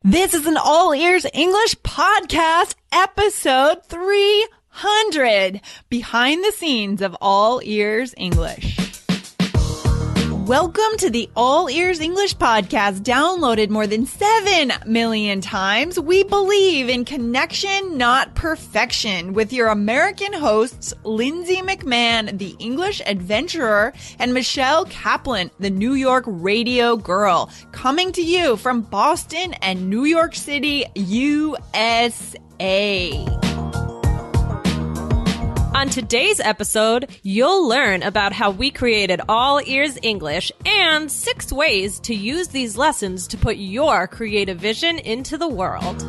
This is an All Ears English podcast, episode 300, behind the scenes of All Ears English. Welcome to the All Ears English podcast, downloaded more than 7 million times. We believe in connection, not perfection, with your American hosts, Lindsay McMahon, the English adventurer, and Michelle Kaplan, the New York radio girl, coming to you from Boston and New York City, USA. On today's episode, you'll learn about how we created All Ears English and 6 ways to use these lessons to put your creative vision into the world.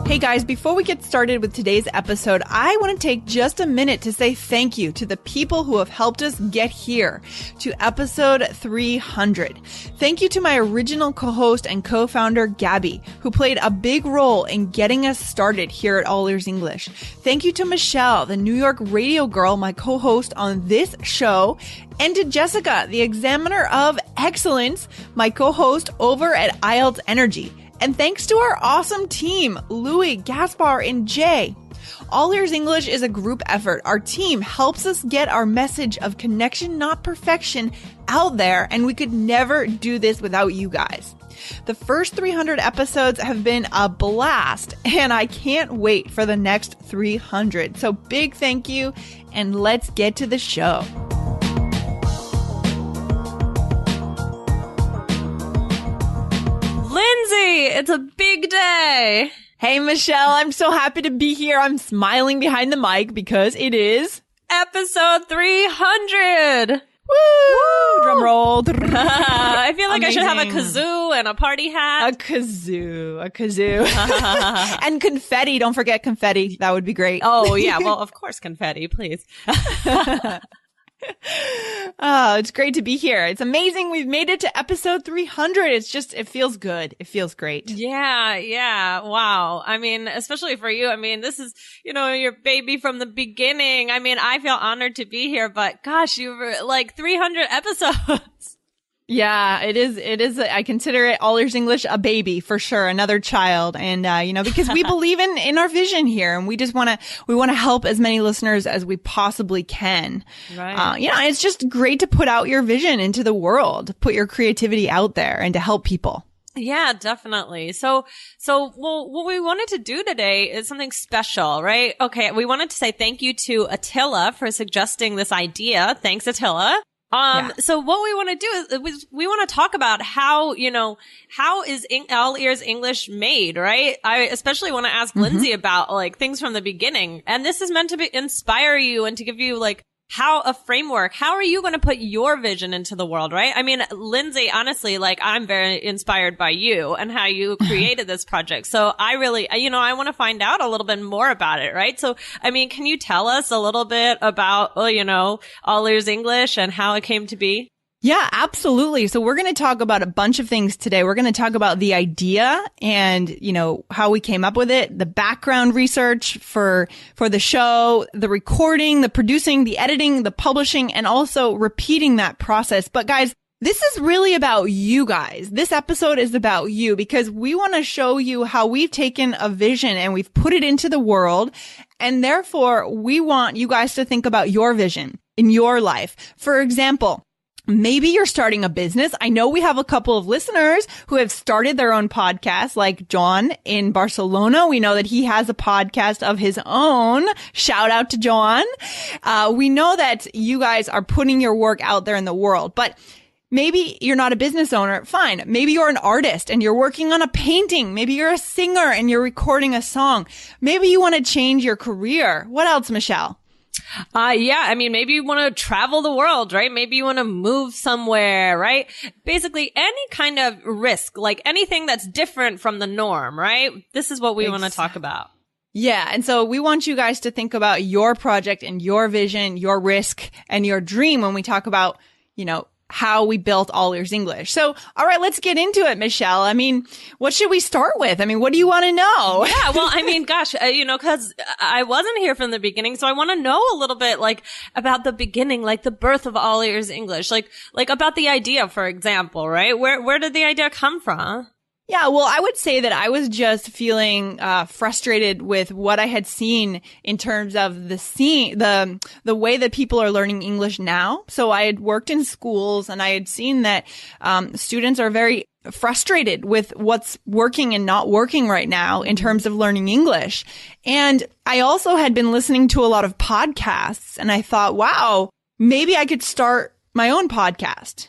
Hey guys, before we get started with today's episode, I want to take just a minute to say thank you to the people who have helped us get here to episode 300. Thank you to my original co-host and co-founder, Gabby, who played a big role in getting us started here at All Ears English. Thank you to Michelle, the New York radio girl, my co-host on this show, and to Jessica, the examiner of excellence, my co-host over at IELTS Energy. And thanks to our awesome team, Louis, Gaspar, and Jay. All Ears English is a group effort. Our team helps us get our message of connection, not perfection, out there, and we could never do this without you guys. The first 300 episodes have been a blast, and I can't wait for the next 300. So big thank you, and let's get to the show. Lindsay, it's a big day. Hey, Michelle, I'm so happy to be here. I'm smiling behind the mic because it is episode 300. Woo! Drum roll. I feel like Amazing. I should have a kazoo and a party hat. A kazoo. And confetti. Don't forget confetti. That would be great. Oh, yeah. Well, of course, confetti, please. Oh, it's great to be here. It's amazing. We've made it to episode 300. It feels good. It feels great. Yeah. Wow. I mean, especially for you. I mean, this is, your baby from the beginning. I mean, I feel honored to be here, but gosh, you were like 300 episodes. Yeah, it is. I consider it All Ears English a baby for sure, another child. And, because we believe in our vision here, and we want to help as many listeners as we possibly can. Right. It's just great to put out your vision into the world, put your creativity out there and to help people. Yeah, definitely. So, what we wanted to do today is something special, right? Okay. We wanted to say thank you to Attila for suggesting this idea. Thanks, Attila. So what we want to do is we want to talk about how is All Ears English made, right? I especially want to ask Lindsay about things from the beginning. And this is meant to inspire you and to give you how a framework. How are you going to put your vision into the world, right? I mean, Lindsay, honestly, I'm very inspired by you and how you created this project. So I really, I want to find out a little bit more about it, right? So, I mean, can you tell us a little bit about, All Ears English and how it came to be? Yeah, absolutely. So we're going to talk about a bunch of things today. We're going to talk about the idea and, how we came up with it, the background research for the show, the recording, the producing, the editing, the publishing, and also repeating that process. But guys, this is really about you guys. This episode is about you because we want to show you how we've taken a vision and we've put it into the world. And therefore, we want you guys to think about your vision in your life. For example, maybe you're starting a business. I know we have a couple of listeners who have started their own podcast, like John in Barcelona. We know that he has a podcast of his own. Shout out to John. We know that you guys are putting your work out there in the world, but maybe you're not a business owner. Fine. Maybe you're an artist and you're working on a painting. Maybe you're a singer and you're recording a song. Maybe you want to change your career. What else, Michelle? Yeah. I mean, maybe you want to travel the world, right? Maybe you want to move somewhere, right? Basically any kind of risk, anything that's different from the norm, right? This is what we want to talk about. Yeah. And so we want you guys to think about your project and your vision, your risk and your dream when we talk about, how we built All Ears English. So, all right, let's get into it, Michelle. I mean, what should we start with? I mean, what do you want to know? Yeah, well, I mean, gosh, cause I wasn't here from the beginning. So I want to know a little bit like about the beginning, like the birth of All Ears English, like about the idea, for example, right? Where did the idea come from? Yeah, well, I would say that I was just feeling frustrated with what I had seen in terms of the way that people are learning English now. So I had worked in schools and I had seen that students are very frustrated with what's working and not working right now in terms of learning English. And I also had been listening to a lot of podcasts and I thought, wow, maybe I could start my own podcast,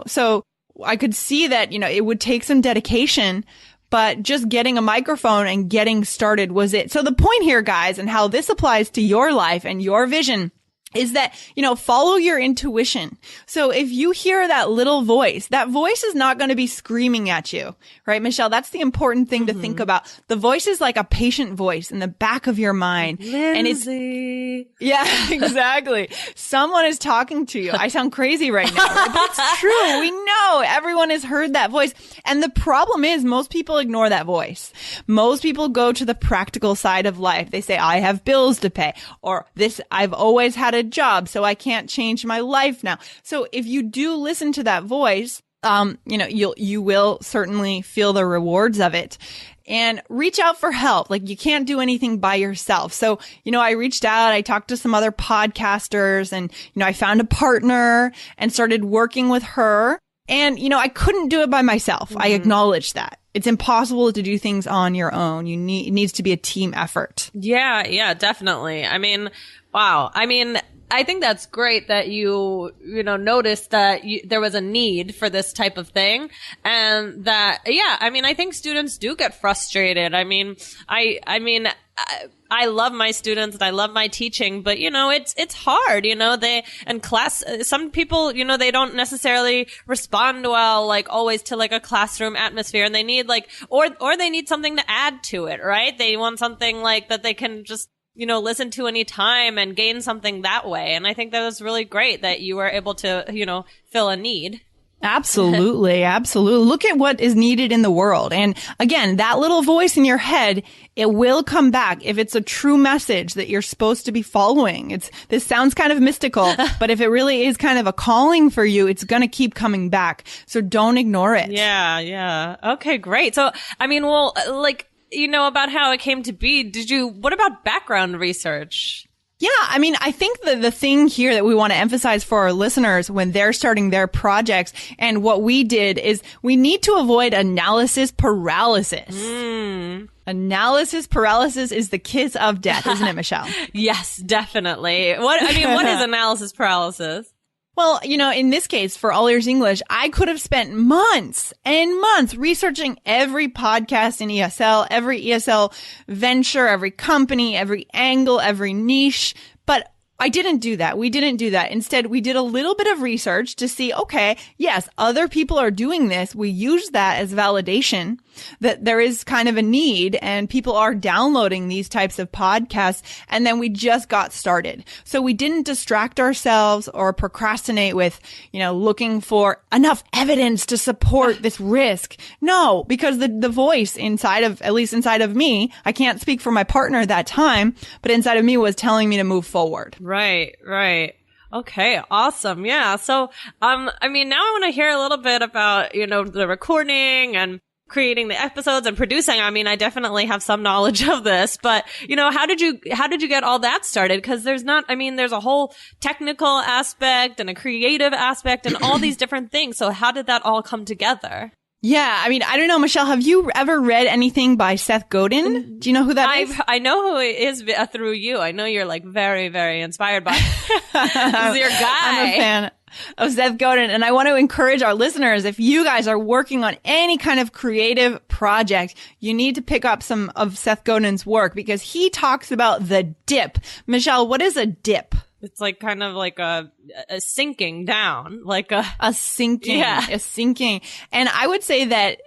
So I could see that, it would take some dedication, but just getting a microphone and getting started was it. So the point here, guys, and how this applies to your life and your vision is that, follow your intuition. So if you hear that little voice, that voice is not going to be screaming at you, right, Michelle? That's the important thing to think about. The voice is like a patient voice in the back of your mind. Lindsay. Yeah, exactly. Someone is talking to you. I sound crazy right now, right? But it's true. We know everyone has heard that voice. And the problem is most people ignore that voice. Most people go to the practical side of life. They say, I have bills to pay, or I've always had a job, so I can't change my life now. So if you do listen to that voice, you will certainly feel the rewards of it. And reach out for help. Like you can't do anything by yourself. So, I reached out, I talked to some other podcasters and, I found a partner and started working with her. And, I couldn't do it by myself. I acknowledge that. It's impossible to do things on your own. It needs to be a team effort. Yeah, definitely. I mean, wow. I mean, I think that's great that you noticed that there was a need for this type of thing. And that, I think students do get frustrated. I mean, I love my students and I love my teaching, but it's hard, some people, they don't necessarily respond well, like always to like a classroom atmosphere, and they need or they need something to add to it, right? They want something like that they can just, listen to any time and gain something that way. And I think that was really great that you were able to, fill a need. Absolutely. Absolutely. Look at what is needed in the world. And again, that little voice in your head, it will come back if it's a true message that you're supposed to be following. This sounds kind of mystical, but if it really is kind of a calling for you, it's going to keep coming back. So don't ignore it. Yeah. Okay, great. So, I mean, well, about how it came to be, what about background research? Yeah, I mean, I think the thing here that we want to emphasize for our listeners when they're starting their projects and what we did is we need to avoid analysis paralysis. Analysis paralysis is the kiss of death, isn't it, Michelle? Yes, definitely. What is analysis paralysis? Well, in this case, for All Ears English, I could have spent months and months researching every podcast in ESL, every ESL venture, every company, every angle, every niche. But I didn't do that. We didn't do that. Instead, we did a little bit of research to see, okay, yes, other people are doing this. We use that as validation that there is kind of a need and people are downloading these types of podcasts. And then we just got started. So we didn't distract ourselves or procrastinate with, looking for enough evidence to support this risk. No, because the voice at least inside of me, I can't speak for my partner at that time, but inside of me was telling me to move forward. Right. Okay, awesome. Yeah. So, now I want to hear a little bit about, the recording and creating the episodes and producing. I mean, I definitely have some knowledge of this, but how did you get all that started? Cause there's a whole technical aspect and a creative aspect and all these different things. So how did that all come together? Yeah, I mean, I don't know, Michelle, have you ever read anything by Seth Godin? Do you know who that is? I know who he is through you. I know you're like very, very inspired by He's your guy. I'm a fan of Seth Godin. And I want to encourage our listeners, if you guys are working on any kind of creative project, you need to pick up some of Seth Godin's work because he talks about the dip. Michelle, what is a dip? It's like kind of like a sinking down, like a sinking. And I would say that,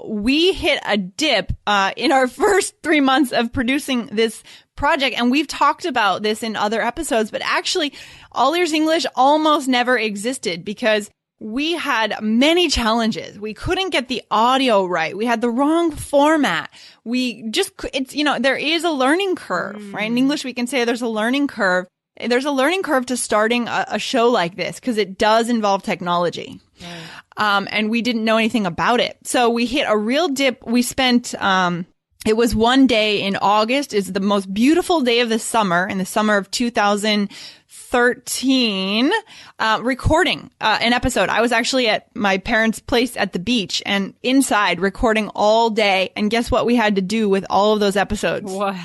we hit a dip, in our first 3 months of producing this project. And we've talked about this in other episodes, but actually All Ears English almost never existed because we had many challenges. We couldn't get the audio right. We had the wrong format. There is a learning curve, right? In English, we can say there's a learning curve. There's a learning curve to starting a show like this because it does involve technology. Right. And we didn't know anything about it. So we hit a real dip. We spent, it was one day in August. It's the most beautiful day of the summer, in the summer of 2013, recording an episode. I was actually at my parents' place at the beach and inside recording all day. And guess what we had to do with all of those episodes? What?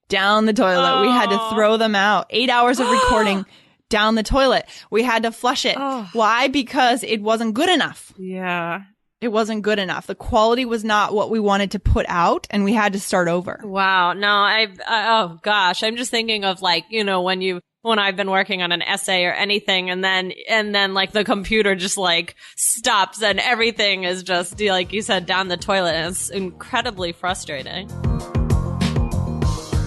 Down the toilet. We had to throw them out. 8 hours of recording down the toilet. We had to flush it. Why? Because it wasn't good enough. Yeah. It wasn't good enough. The quality was not what we wanted to put out, and we had to start over. Wow. No, oh gosh. I'm just thinking of like, when I've been working on an essay or anything and then like the computer just like stops and everything is just, like you said, down the toilet, and it's incredibly frustrating.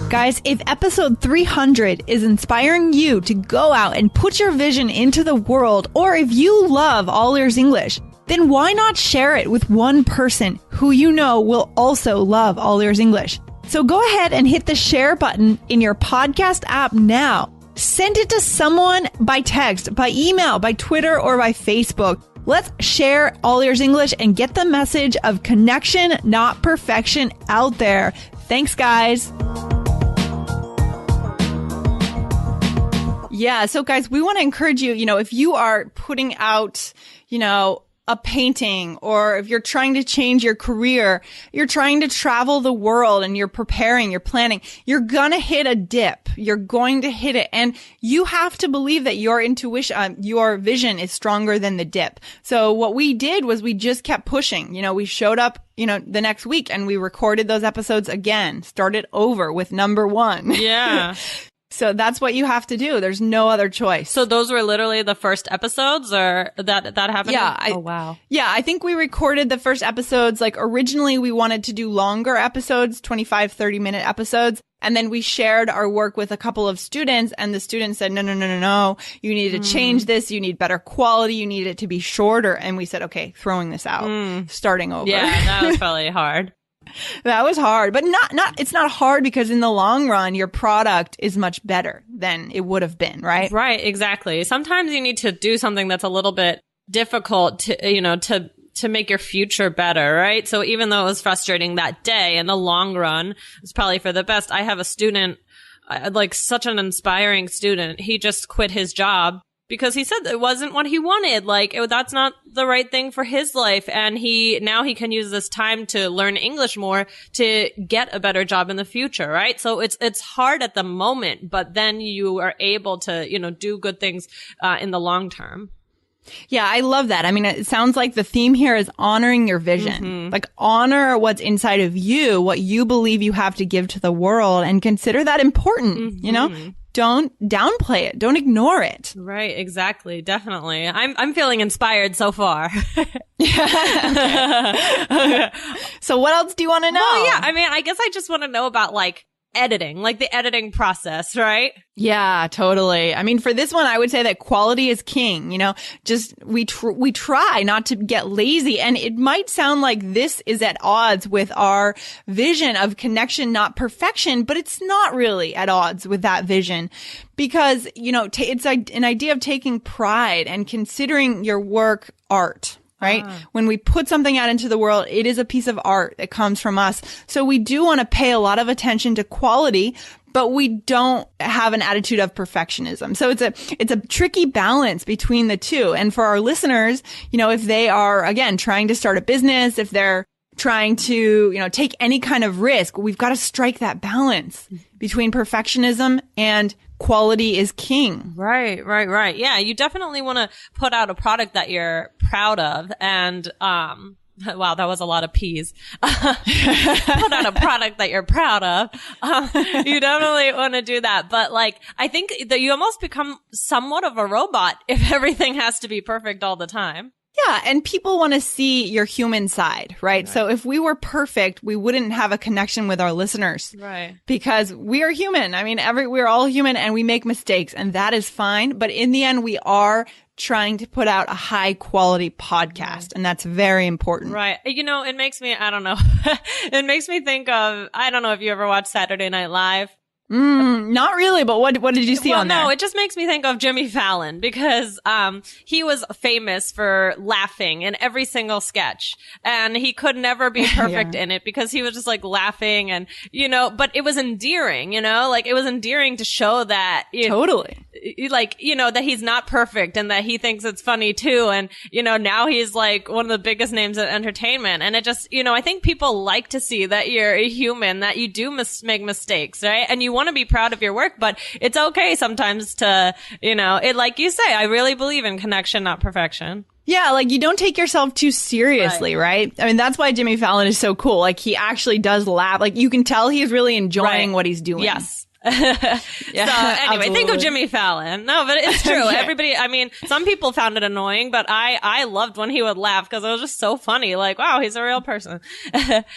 Guys, if episode 300 is inspiring you to go out and put your vision into the world, or if you love All Ears English, then why not share it with one person who you know will also love All Ears English? So go ahead and hit the share button in your podcast app now. Send it to someone by text, by email, by Twitter, or by Facebook. Let's share All Ears English and get the message of connection, not perfection, out there. Thanks, guys. Yeah. So guys, we want to encourage you, if you are putting out, a painting, or if you're trying to change your career, you're trying to travel the world and you're preparing, you're planning, you're going to hit a dip. You're going to hit it. And you have to believe that your intuition, your vision is stronger than the dip. So what we did was we just kept pushing. We showed up, the next week and we recorded those episodes again, started over with number 1. Yeah. So that's what you have to do. There's no other choice. So those were literally the first episodes, or that happened? Yeah. Oh, wow. Yeah. I think we recorded the first episodes. Like originally we wanted to do longer episodes, 25, 30-minute episodes. And then we shared our work with a couple of students, and the students said, no. You need to change this. You need better quality. You need it to be shorter. And we said, okay, throwing this out, starting over. Yeah, that was probably hard. That was hard, but it's not hard because in the long run, your product is much better than it would have been, right? Right, exactly. Sometimes you need to do something that's a little bit difficult to make your future better, right? So even though it was frustrating that day, in the long run, it's probably for the best. I have a student, like such an inspiring student. He just quit his job because he said it wasn't what he wanted. Like that's not the right thing for his life. And now he can use this time to learn English more to get a better job in the future, right? So it's hard at the moment, but then you are able to, do good things, in the long term. Yeah, I love that. I mean, it sounds like the theme here is honoring your vision. Like honor what's inside of you, what you believe you have to give to the world, and consider that important, Don't downplay it. Don't ignore it. Right. Exactly. Definitely. I'm feeling inspired so far. Okay. So what else do you want to know? Well, yeah. I mean, I guess I just want to know about like editing, like the editing process, right? Yeah, totally. I mean, for this one, I would say that quality is king. Just we try not to get lazy, and it might sound like this is at odds with our vision of connection, not perfection, but it's not really at odds with that vision, because it's like an idea of taking pride and considering your work art. Right? When we put something out into the world, it is a piece of art that comes from us. So we do want to pay a lot of attention to quality, but we don't have an attitude of perfectionism. So it's a tricky balance between the two. And for our listeners, if they are, again, trying to start a business, if they're trying to, take any kind of risk, we've got to strike that balance between perfectionism and quality is king. Right. Yeah, you definitely want to put out a product that you're proud of. And, wow, that was a lot of P's. Put out a product that you're proud of. You definitely want to do that. But like, I think that you almost become somewhat of a robot if everything has to be perfect all the time. Yeah. And people want to see your human side, right? So if we were perfect, we wouldn't have a connection with our listeners. Right. Because we are human. I mean, we're all human and we make mistakes, and that is fine. But in the end, we are trying to put out a high quality podcast. And that's very important. Right. You know, it makes me, I don't know, it makes me think of, I don't know if you ever watched Saturday Night Live. Not really, but what did you see on there? No, it just makes me think of Jimmy Fallon because he was famous for laughing in every single sketch, and he could never be perfect in it because he was just like laughing, and you know, but it was endearing, you know, like it was endearing to show that Totally. like, you know, that he's not perfect and that he thinks it's funny too, and you know, now he's like one of the biggest names in entertainment, and it just, you know, I think people like to see that you're a human, that you do make mistakes, right? And you want to be proud of your work, but it's okay sometimes to, you know, it, like you say, I really believe in connection, not perfection. Yeah, like you don't take yourself too seriously, right? I mean, that's why Jimmy Fallon is so cool. Like he actually does laugh. Like you can tell he's really enjoying what he's doing. Yes. So anyway, think of Jimmy Fallon. No, but it's true. Everybody, I mean, some people found it annoying, but I loved when he would laugh because it was just so funny. Like, wow, he's a real person.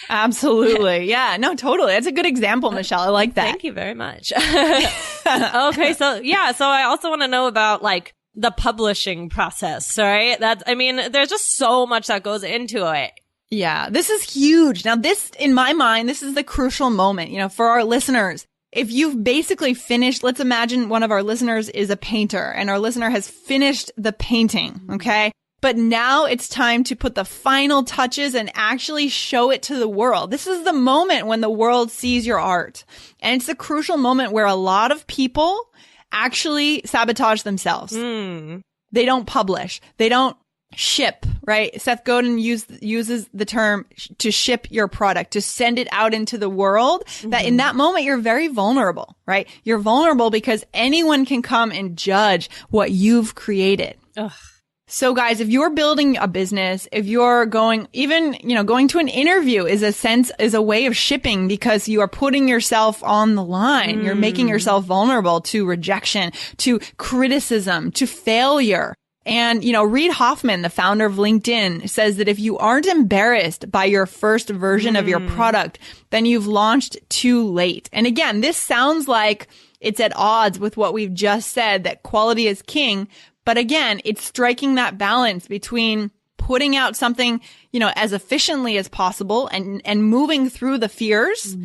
Absolutely. Yeah, no, totally. That's a good example, Michelle. I like that. Thank you very much. Okay. So I also want to know about like the publishing process, right? I mean, there's just so much that goes into it. Yeah, this is huge. Now this, in my mind, this is the crucial moment, you know, for our listeners. If you've basically finished, let's imagine one of our listeners is a painter and our listener has finished the painting. Okay. But now it's time to put the final touches and actually show it to the world. This is the moment when the world sees your art. And it's the crucial moment where a lot of people actually sabotage themselves. They don't publish. They don't ship, right? Seth Godin uses the term to ship your product, to send it out into the world. That in that moment, you're very vulnerable, right? You're vulnerable because anyone can come and judge what you've created. Ugh. So guys, if you're building a business, if you're going, even, you know, going to an interview is a way of shipping because you are putting yourself on the line. You're making yourself vulnerable to rejection, to criticism, to failure. And, you know, Reid Hoffman, the founder of LinkedIn, says that if you aren't embarrassed by your first version of your product, then you've launched too late. And again, this sounds like it's at odds with what we've just said, that quality is king. But again, it's striking that balance between putting out something, you know, as efficiently as possible and moving through the fears,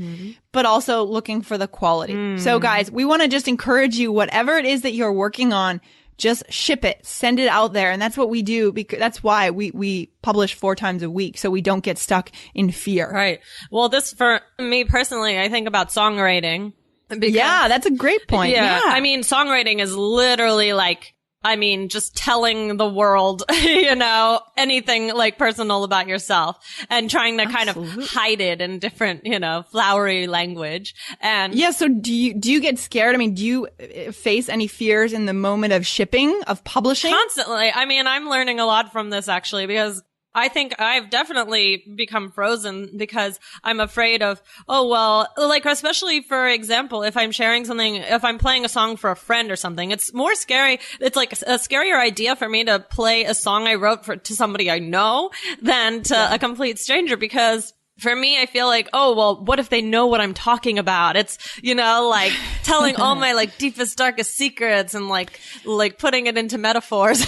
but also looking for the quality. So guys, we want to just encourage you, whatever it is that you're working on, just ship it, send it out there. And that's what we do, because that's why we publish 4 times a week. So we don't get stuck in fear. Right. Well, this, for me personally, I think about songwriting. Yeah, that's a great point. Yeah. I mean, songwriting is literally like, I mean, just telling the world, you know, anything like personal about yourself and trying to kind of hide it in different, you know, flowery language. And yeah. So do you get scared? I mean, do you face any fears in the moment of shipping, of publishing? Constantly. I mean, I'm learning a lot from this actually, because I think I've definitely become frozen because I'm afraid of, oh, well, like, especially for example, if I'm sharing something, if I'm playing a song for a friend or something, it's more scary. It's like a scarier idea for me to play a song I wrote to somebody I know than to a complete stranger, because for me, I feel like, oh, well, what if they know what I'm talking about? It's, you know, like telling all my like deepest, darkest secrets and like putting it into metaphors.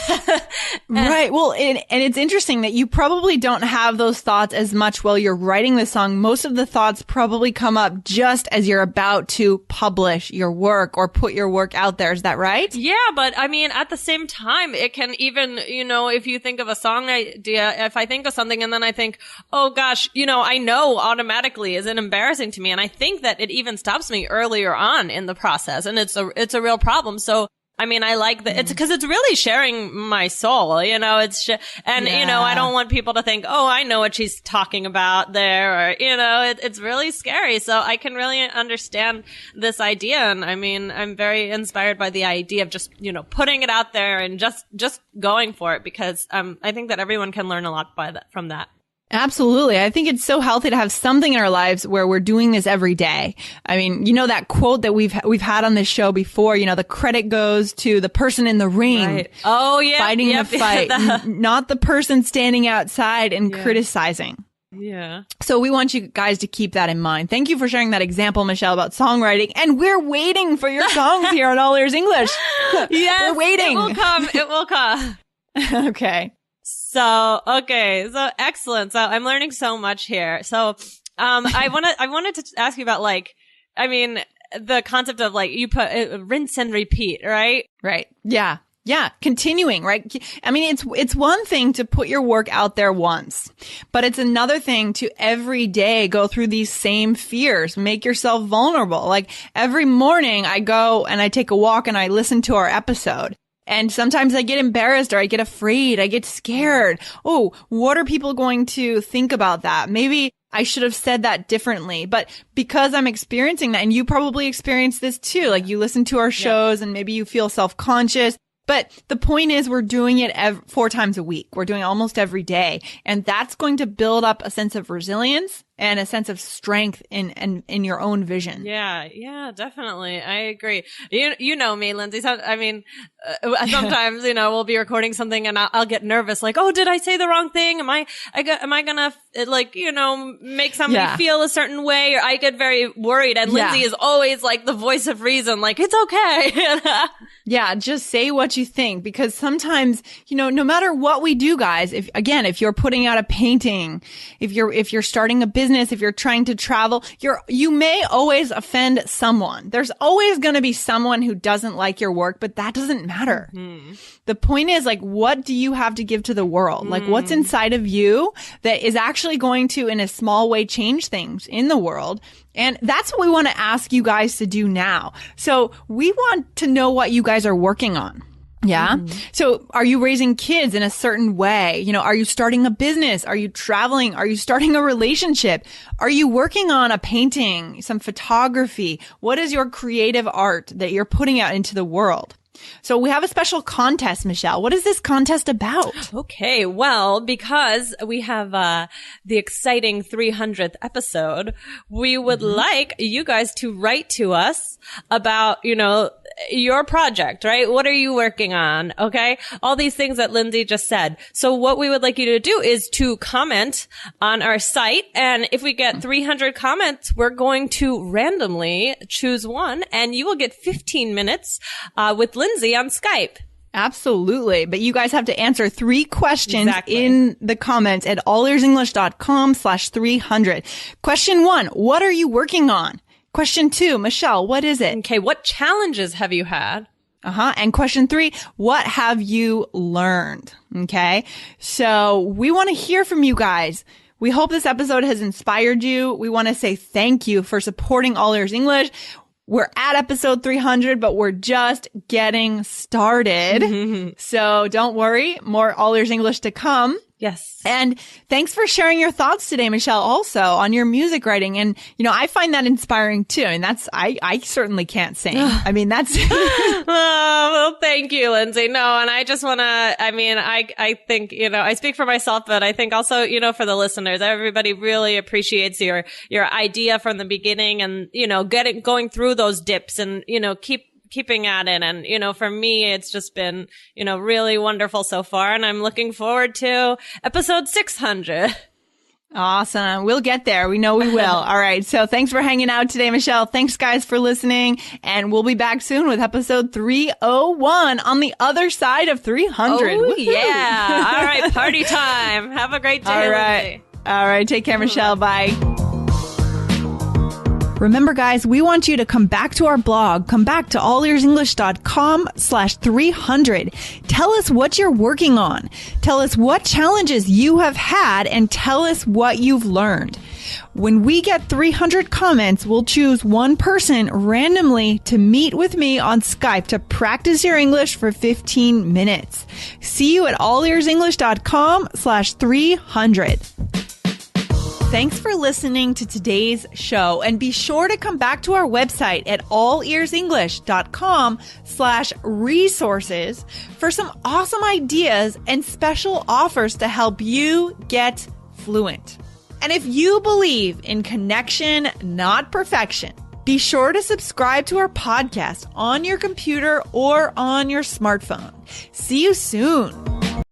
Right. Well, and it's interesting that you probably don't have those thoughts as much while you're writing the song. Most of the thoughts probably come up just as you're about to publish your work or put your work out there. Is that right? Yeah. But I mean, at the same time, it can even, you know, if you think of a song idea, if I think of something and then I think, oh gosh, you know, I know automatically, is it embarrassing to me? And I think that it even stops me earlier on in the process. And it's a real problem. So, I mean, I like that. It's because it's really sharing my soul, you know, you know, I don't want people to think, oh, I know what she's talking about there, or, you know, it's really scary. So I can really understand this idea. And I mean, I'm very inspired by the idea of just, you know, putting it out there and just going for it, because, I think that everyone can learn a lot from that. Absolutely. I think it's so healthy to have something in our lives where we're doing this every day. I mean, you know, that quote that we've had on this show before, you know, the credit goes to the person in the ring. Right. Oh, yeah. Fighting the fight, not the person standing outside and criticizing. Yeah. So we want you guys to keep that in mind. Thank you for sharing that example, Michelle, about songwriting. And we're waiting for your songs here on All Ears English. Yes. We're waiting. It will come. It will come. Okay. So excellent. So I'm learning so much here. So, I wanted to ask you about the concept of you put rinse and repeat, right? Right. Yeah. Yeah. Continuing, right? I mean, it's one thing to put your work out there once, but it's another thing to every day go through these same fears, make yourself vulnerable. Like every morning I go and I take a walk and I listen to our episode. And sometimes I get embarrassed or I get afraid. I get scared. Oh, what are people going to think about that? Maybe I should have said that differently. But because I'm experiencing that, and you probably experience this too, like you listen to our shows and maybe you feel self-conscious. But the point is we're doing it 4 times a week. We're doing it almost every day. And that's going to build up a sense of resilience and a sense of strength in your own vision. Yeah, definitely. I agree. You know me, Lindsay. Sometimes, we'll be recording something and I'll get nervous. Like, oh, did I say the wrong thing? Am I gonna make somebody feel a certain way? Or I get very worried. And Lindsay is always like the voice of reason. Like, it's okay. Yeah, just say what you think, because sometimes, no matter what we do, guys, if you're putting out a painting, if you're starting a business, if you're trying to travel, you may always offend someone. There's always going to be someone who doesn't like your work, but that doesn't matter. Mm-hmm. The point is, what do you have to give to the world? Like, what's inside of you that is actually going to, in a small way, change things in the world? And that's what we want to ask you guys to do now. So we want to know what you guys are working on. Yeah. Mm-hmm. So are you raising kids in a certain way? Are you starting a business? Are you traveling? Are you starting a relationship? Are you working on a painting, some photography? What is your creative art that you're putting out into the world? So we have a special contest, Michelle. What is this contest about? Okay, well, because we have the exciting 300th episode, we would like you guys to write to us about, your project, right? What are you working on? Okay. All these things that Lindsay just said. So what we would like you to do is to comment on our site. And if we get 300 comments, we're going to randomly choose one and you will get 15 minutes, with Lindsay on Skype. Absolutely. But you guys have to answer 3 questions in the comments at allearsenglish.com/300. Question 1, what are you working on? Question 2, Michelle, what is it? Okay, what challenges have you had? And question 3, what have you learned? Okay, so we want to hear from you guys. We hope this episode has inspired you. We want to say thank you for supporting All Ears English. We're at episode 300, but we're just getting started. So don't worry, more All Ears English to come. Yes. And thanks for sharing your thoughts today, Michelle, also on your music writing. And, I find that inspiring too. And I certainly can't sing. I mean, that's. Well, thank you, Lindsay. No, and I just want to, I think, I speak for myself, but I think also, for the listeners, everybody really appreciates your idea from the beginning and, going through those dips and, keeping at it. And, for me, it's just been, really wonderful so far. And I'm looking forward to episode 600. Awesome. We'll get there. We know we will. All right. So thanks for hanging out today, Michelle. Thanks, guys, for listening. And we'll be back soon with episode 301 on the other side of 300. Oh, yeah. All right. Party time. Have a great day, All right. Lindsay. All right. Take care, Michelle. Bye. Remember, guys, we want you to come back to our blog. Come back to allearsenglish.com/300. Tell us what you're working on. Tell us what challenges you have had and tell us what you've learned. When we get 300 comments, we'll choose one person randomly to meet with me on Skype to practice your English for 15 minutes. See you at allearsenglish.com/300. Thanks for listening to today's show, and be sure to come back to our website at allearsenglish.com/resources for some awesome ideas and special offers to help you get fluent. And if you believe in connection, not perfection, be sure to subscribe to our podcast on your computer or on your smartphone. See you soon.